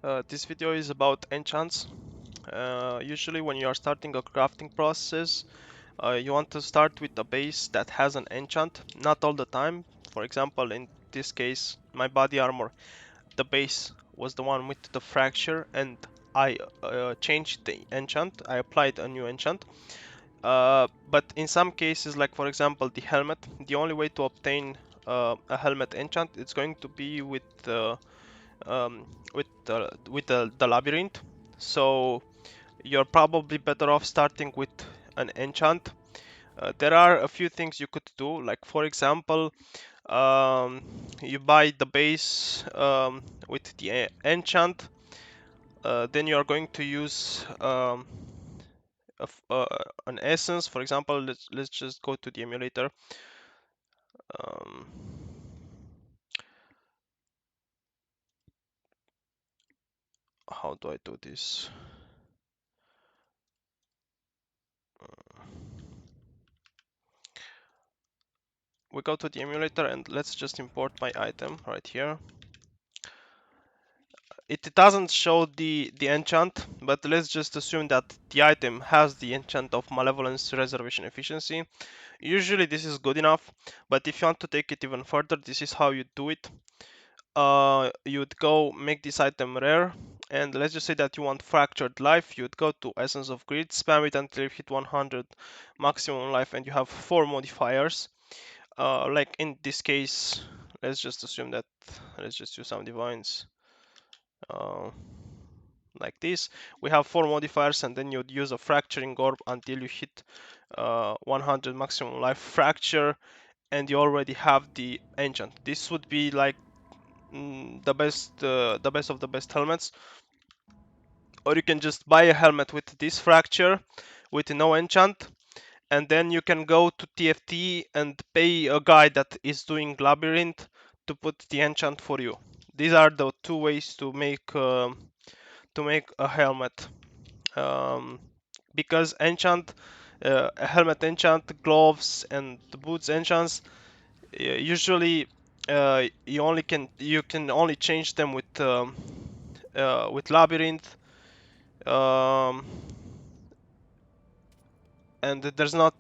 This video is about enchants. Usually when you are starting a crafting process, you want to start with a base that has an enchant. Not all the time. For example, in this case, my body armor, the base was the one with the fracture, and I changed the enchant. I applied a new enchant. But in some cases, like for example the helmet, the only way to obtain a helmet enchant, it's going to be um, with the labyrinth. So you're probably better off starting with an enchant. There are a few things you could do, like for example, you buy the base with the enchant. Then you are going to use an essence. For example, let's just go to the emulator. Um, how do I do this? We go to the emulator and let's just import my item right here. It doesn't show the enchant, but let's just assume that the item has the enchant of Malevolence Reservation Efficiency. Usually this is good enough, but if you want to take it even further, this is how you do it. You'd go make this item rare, and let's just say that you want Fractured Life. You'd go to Essence of Greed, spam it until you hit 100 maximum life, and you have 4 modifiers. Like in this case, let's just assume that, let's just use some divines. Uh, like this, we have 4 modifiers, and then you'd use a fracturing orb until you hit 100 maximum life fracture, and you already have the enchant. This would be like the best of the best helmets. Or you can just buy a helmet with this fracture with no enchant, and then you can go to TFT and pay a guy that is doing labyrinth to put the enchant for you. These are the two ways to make a helmet. Um, because enchant, a helmet enchant, gloves, and the boots enchants, usually you can only change them with labyrinth, um, and there's not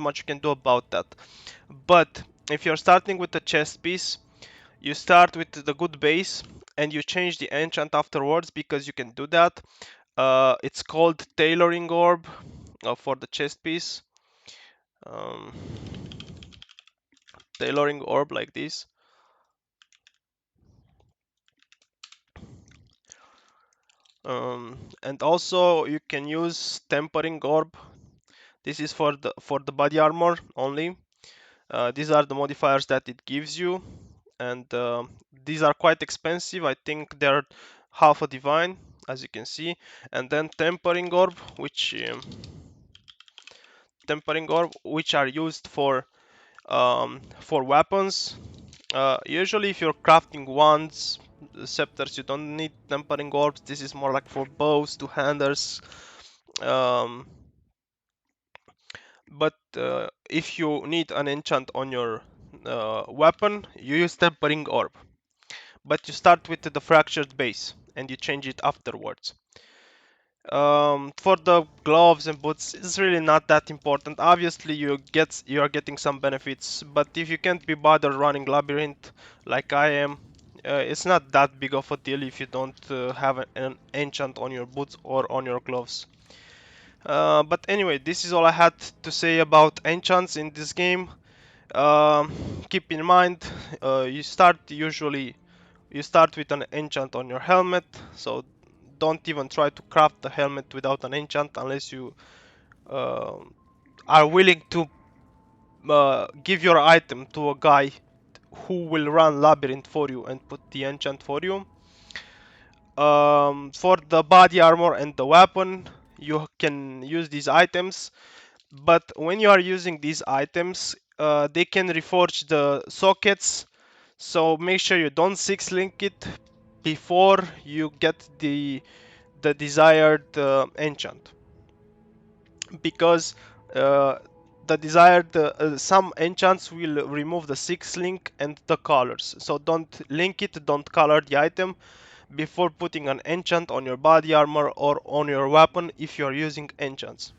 much you can do about that. But if you're starting with a chest piece, you start with the good base and you change the enchant afterwards, because you can do that. It's called tailoring orb for the chest piece. Um, tailoring orb like this. And also you can use tempering orb. This is for the body armor only. These are the modifiers that it gives you, and these are quite expensive. I think they're half a divine, as you can see. And then tempering orb, which are used for weapons. Usually, if you're crafting wands, scepters, you don't need tempering orbs. This is more like for bows, two-handers. Um, but if you need an enchant on your weapon, you use tempering orb. But you start with the fractured base and you change it afterwards. For the gloves and boots, it's really not that important. Obviously, you are getting some benefits, but if you can't be bothered running labyrinth like I am, it's not that big of a deal if you don't have an enchant on your boots or on your gloves. But anyway, this is all I had to say about enchants in this game. Um, Keep in mind, you start with an enchant on your helmet, so don't even try to craft the helmet without an enchant unless you uh, are willing to give your item to a guy who will run labyrinth for you and put the enchant for you. For the body armor and the weapon, you can use these items, but when you are using these items, they can reforge the sockets, so make sure you don't 6-link it before you get the desired enchant, because uh, the desired some enchants will remove the 6-link and the colors, so don't link it, don't color the item, before putting an enchant on your body armor or on your weapon if you're using enchants.